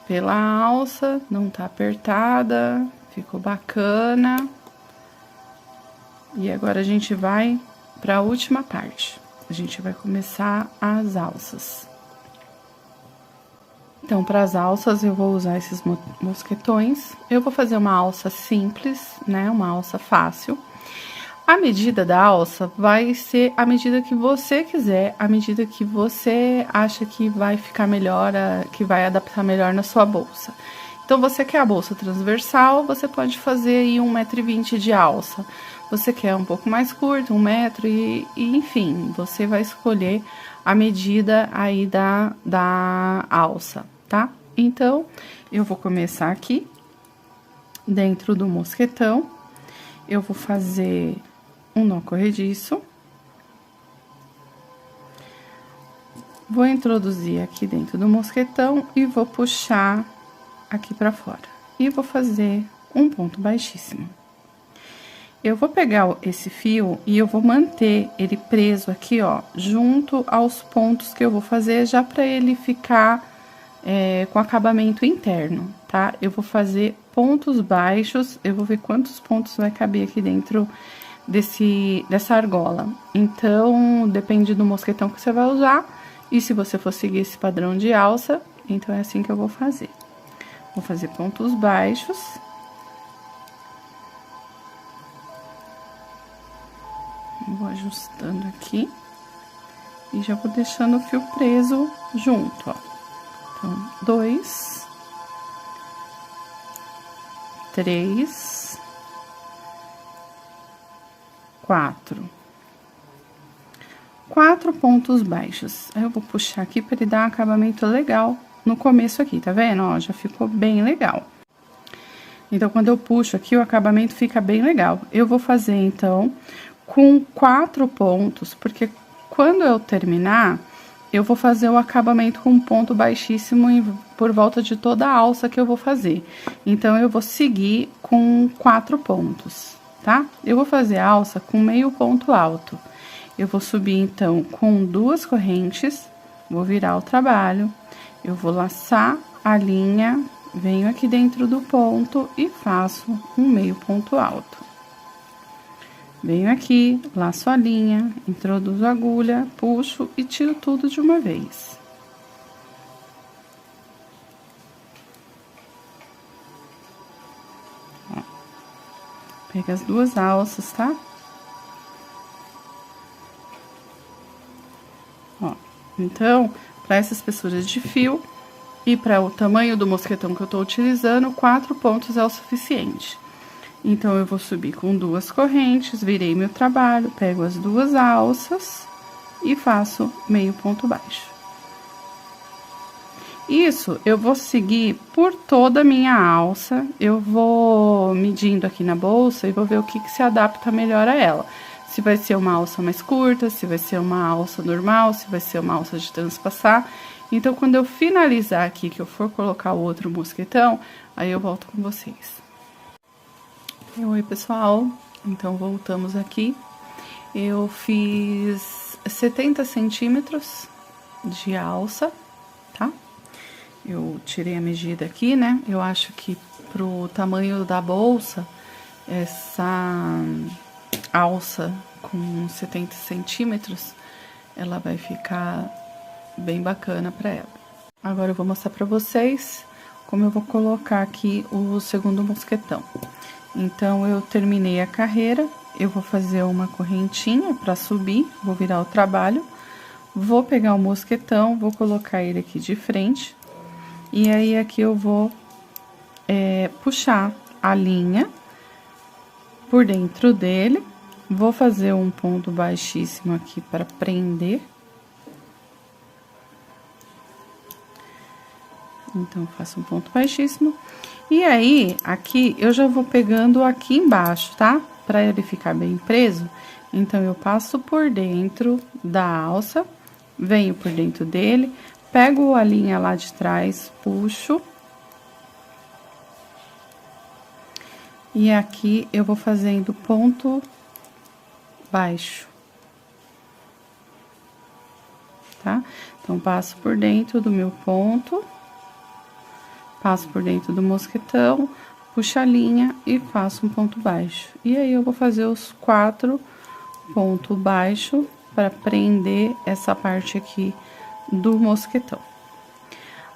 pela alça, não tá apertada, ficou bacana. E agora a gente vai pra última parte. A gente vai começar as alças. Então, para as alças, eu vou usar esses mosquetões. Eu vou fazer uma alça simples, né? Uma alça fácil. A medida da alça vai ser a medida que você quiser, a medida que você acha que vai ficar melhor, que vai adaptar melhor na sua bolsa. Então, você quer a bolsa transversal, você pode fazer aí 1,20 m de alça. Você quer um pouco mais curto, 1 metro, enfim, você vai escolher a medida aí da alça, tá? Então, eu vou começar aqui, dentro do mosquetão, eu vou fazer um nó corrediço. Vou introduzir aqui dentro do mosquetão e vou puxar aqui pra fora. E vou fazer um ponto baixíssimo. Eu vou pegar esse fio e eu vou manter ele preso aqui, ó, junto aos pontos que eu vou fazer, já pra ele ficar com acabamento interno, tá? Eu vou fazer pontos baixos, eu vou ver quantos pontos vai caber aqui dentro dessa argola. Então, depende do mosquetão que você vai usar, e se você for seguir esse padrão de alça, então é assim que eu vou fazer. Vou fazer pontos baixos. Vou ajustando aqui. E já vou deixando o fio preso junto, ó. Então, 2, 3, 4. 4 pontos baixos. Aí, eu vou puxar aqui para ele dar um acabamento legal no começo aqui, tá vendo? Ó, já ficou bem legal. Então, quando eu puxo aqui, o acabamento fica bem legal. Eu vou fazer, então, com 4 pontos, porque quando eu terminar, eu vou fazer o acabamento com um ponto baixíssimo por volta de toda a alça que eu vou fazer. Então, eu vou seguir com 4 pontos, tá? Eu vou fazer a alça com meio ponto alto. Eu vou subir, então, com 2 correntes, vou virar o trabalho, eu vou laçar a linha, venho aqui dentro do ponto e faço um meio ponto alto. Venho aqui, laço a linha, introduzo a agulha, puxo e tiro tudo de uma vez. Ó, pega as 2 alças, tá? Ó, então, para essa espessura de fio e para o tamanho do mosquetão que eu tô utilizando, 4 pontos é o suficiente. Então, eu vou subir com 2 correntes, virei meu trabalho, pego as 2 alças e faço meio ponto baixo. Isso, eu vou seguir por toda a minha alça, eu vou medindo aqui na bolsa e vou ver o que se adapta melhor a ela. Se vai ser uma alça mais curta, se vai ser uma alça normal, se vai ser uma alça de transpassar. Então, quando eu finalizar aqui, que eu for colocar o outro mosquetão, aí eu volto com vocês. Oi, pessoal. Então, voltamos aqui. Eu fiz 70 centímetros de alça, tá? Eu tirei a medida aqui, né? Eu acho que pro tamanho da bolsa, essa alça com 70 centímetros, ela vai ficar bem bacana pra ela. Agora eu vou mostrar pra vocês como eu vou colocar aqui o segundo mosquetão. Então, eu terminei a carreira, eu vou fazer uma correntinha pra subir, vou virar o trabalho, vou pegar o mosquetão, vou colocar ele aqui de frente, e aí aqui eu vou puxar a linha por dentro dele, vou fazer um ponto baixíssimo aqui para prender. Então, faço um ponto baixíssimo. E aí, aqui, eu já vou pegando aqui embaixo, tá? Pra ele ficar bem preso. Então, eu passo por dentro da alça, venho por dentro dele, pego a linha lá de trás, puxo. E aqui, eu vou fazendo ponto baixo. Tá? Então, passo por dentro do meu ponto. Passo por dentro do mosquetão, puxo a linha e faço um ponto baixo. E aí, eu vou fazer os 4 pontos baixos para prender essa parte aqui do mosquetão.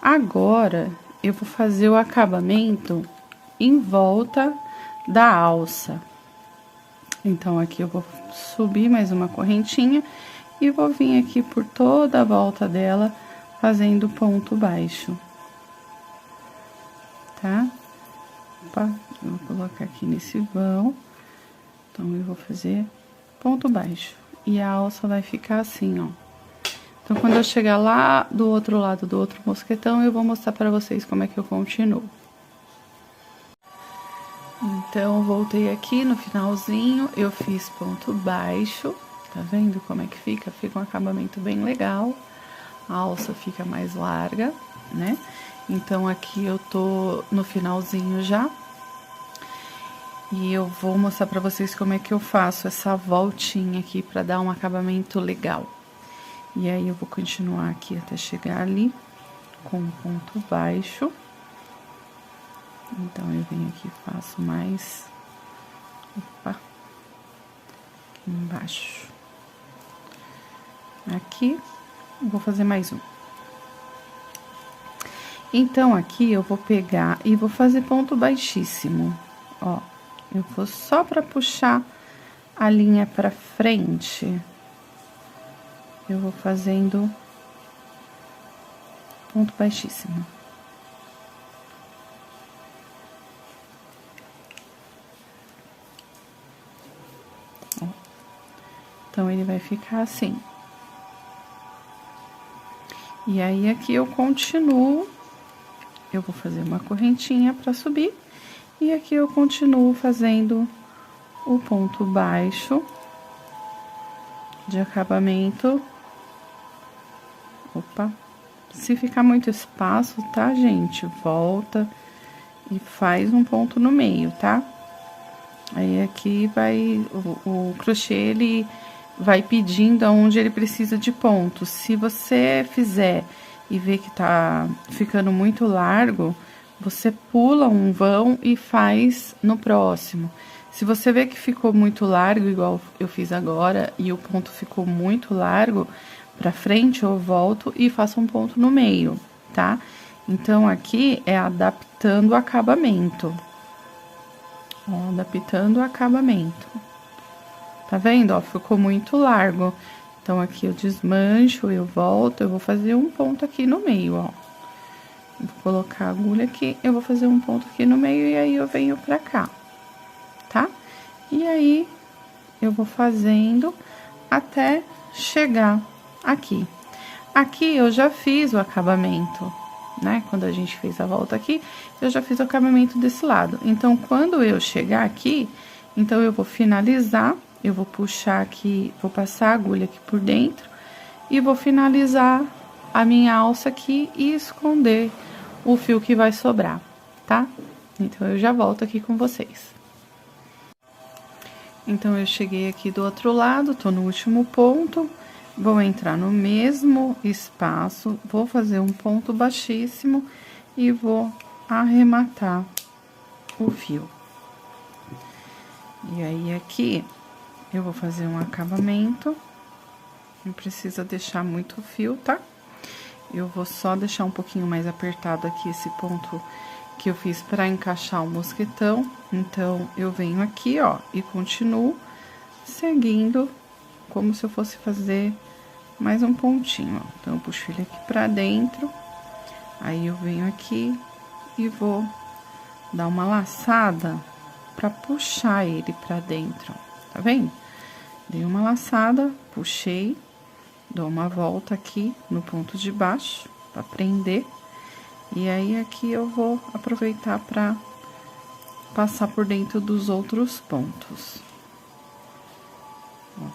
Agora, eu vou fazer o acabamento em volta da alça. Então, aqui eu vou subir mais uma correntinha e vou vir aqui por toda a volta dela, fazendo ponto baixo. Tá? Opa, eu vou colocar aqui nesse vão. Então, eu vou fazer ponto baixo. E a alça vai ficar assim, ó. Então, quando eu chegar lá do outro lado do outro mosquetão, eu vou mostrar pra vocês como é que eu continuo. Então, voltei aqui no finalzinho, eu fiz ponto baixo. Tá vendo como é que fica? Fica um acabamento bem legal. A alça fica mais larga, né? Então, aqui eu tô no finalzinho já. E eu vou mostrar pra vocês como é que eu faço essa voltinha aqui pra dar um acabamento legal. E aí, eu vou continuar aqui até chegar ali com um ponto baixo. Então, eu venho aqui e faço mais... Opa! Aqui embaixo. Aqui, eu vou fazer mais um. Então, aqui eu vou pegar e vou fazer ponto baixíssimo, ó. Eu vou só pra puxar a linha pra frente. Eu vou fazendo ponto baixíssimo. Ó. Então, ele vai ficar assim. E aí, aqui eu continuo. Eu vou fazer uma correntinha pra subir. E aqui eu continuo fazendo o ponto baixo de acabamento. Opa! Se ficar muito espaço, tá, gente? Volta e faz um ponto no meio, tá? Aí, aqui vai... O crochê, ele vai pedindo aonde ele precisa de pontos. Se você fizer... e ver que tá ficando muito largo, você pula um vão e faz no próximo. Se você vê que ficou muito largo, igual eu fiz agora, e o ponto ficou muito largo pra frente, eu volto e faço um ponto no meio, tá? Então, aqui é adaptando o acabamento. Ó, adaptando o acabamento. Tá vendo? Ó, ficou muito largo. Então, aqui eu desmancho, eu volto, eu vou fazer um ponto aqui no meio, ó. Vou colocar a agulha aqui, eu vou fazer um ponto aqui no meio e aí eu venho pra cá, tá? E aí, eu vou fazendo até chegar aqui. Aqui eu já fiz o acabamento, né? Quando a gente fez a volta aqui, eu já fiz o acabamento desse lado. Então, quando eu chegar aqui, então eu vou finalizar. Eu vou puxar aqui, vou passar a agulha aqui por dentro e vou finalizar a minha alça aqui e esconder o fio que vai sobrar, tá? Então, eu já volto aqui com vocês. Então, eu cheguei aqui do outro lado, tô no último ponto, Vou entrar no mesmo espaço, vou fazer um ponto baixíssimo e vou arrematar o fio. E aí, aqui, eu vou fazer um acabamento. Não precisa deixar muito fio, tá? Eu vou só deixar um pouquinho mais apertado aqui esse ponto que eu fiz pra encaixar o mosquetão. Então, eu venho aqui, ó, e continuo seguindo como se eu fosse fazer mais um pontinho, ó. Então, eu puxo ele aqui pra dentro, aí eu venho aqui e vou dar uma laçada pra puxar ele pra dentro, ó. Tá vendo? Dei uma laçada, puxei, dou uma volta aqui no ponto de baixo pra prender. E aí, aqui eu vou aproveitar pra passar por dentro dos outros pontos. Ó,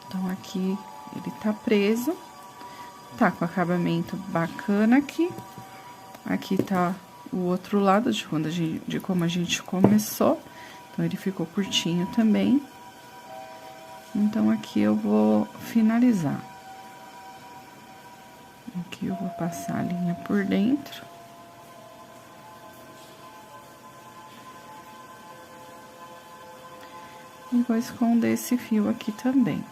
então, aqui ele tá preso, tá com acabamento bacana aqui. Aqui tá o outro lado de como a gente começou. Então, ele ficou curtinho também. Então, aqui eu vou finalizar. Aqui eu vou passar a linha por dentro. E vou esconder esse fio aqui também.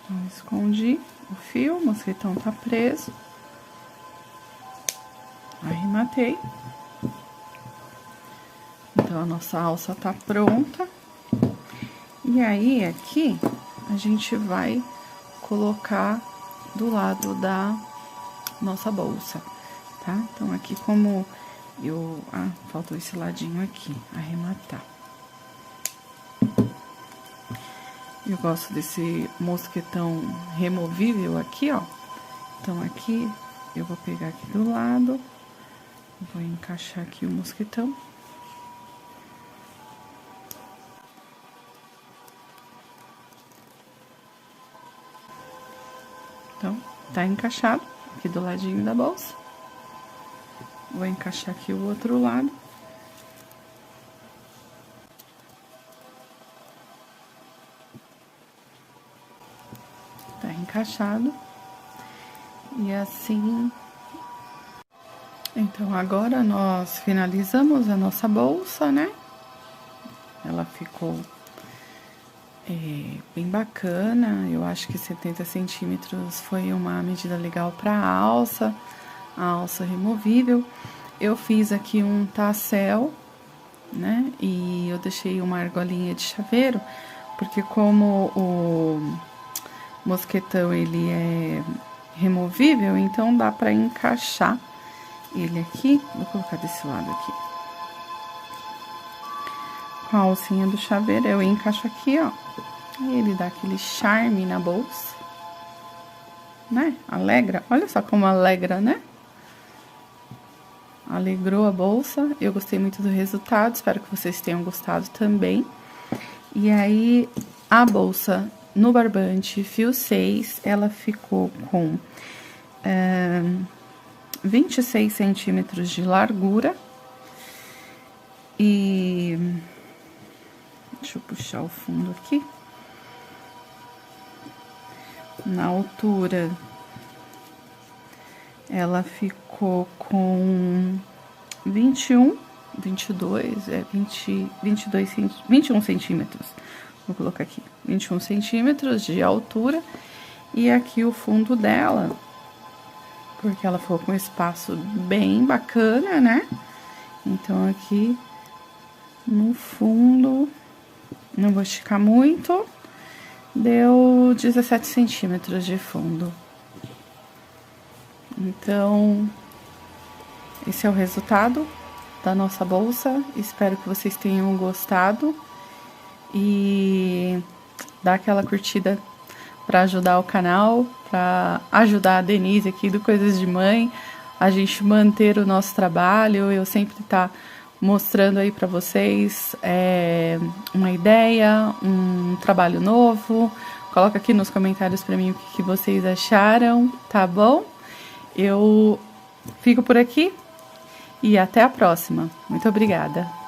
Então, escondi o fio, o mosquetão tá preso. Arrematei. Então, a nossa alça tá pronta. E aí, aqui, a gente vai colocar do lado da nossa bolsa, tá? Então, aqui como eu... Ah, faltou esse ladinho aqui, arrematar. Eu gosto desse mosquetão removível aqui, ó. Então, aqui, eu vou pegar aqui do lado, vou encaixar aqui o mosquetão. Então, tá encaixado aqui do ladinho da bolsa. Vou encaixar aqui o outro lado. Tá encaixado. E assim... Então, agora nós finalizamos a nossa bolsa, né? Ela ficou bem bacana. Eu acho que 70 centímetros foi uma medida legal para a alça removível. Eu fiz aqui um tassel, né? E eu deixei uma argolinha de chaveiro, porque como o mosquetão ele é removível, então dá para encaixar ele aqui. Vou colocar desse lado aqui. Com a alcinha do chaveiro, eu encaixo aqui, ó. E ele dá aquele charme na bolsa, né? Alegra. Olha só como alegra, né? Alegrou a bolsa. Eu gostei muito do resultado. Espero que vocês tenham gostado também. E aí, a bolsa no barbante fio 6, ela ficou com 26 centímetros de largura. E... Deixa eu puxar o fundo aqui. Na altura, ela ficou com 21 centímetros. Vou colocar aqui, 21 centímetros de altura. E aqui o fundo dela, porque ela ficou com um espaço bem bacana, né? Então, aqui no fundo, não vou esticar muito, deu 17 centímetros de fundo. Então, esse é o resultado da nossa bolsa. Espero que vocês tenham gostado. E dá aquela curtida para ajudar o canal, para ajudar a Denise aqui do Coisas de Mãe, a gente manter o nosso trabalho. Eu sempre tá mostrando aí para vocês uma ideia, um trabalho novo, Coloca aqui nos comentários pra mim o que vocês acharam, tá bom? Eu fico por aqui e até a próxima. Muito obrigada.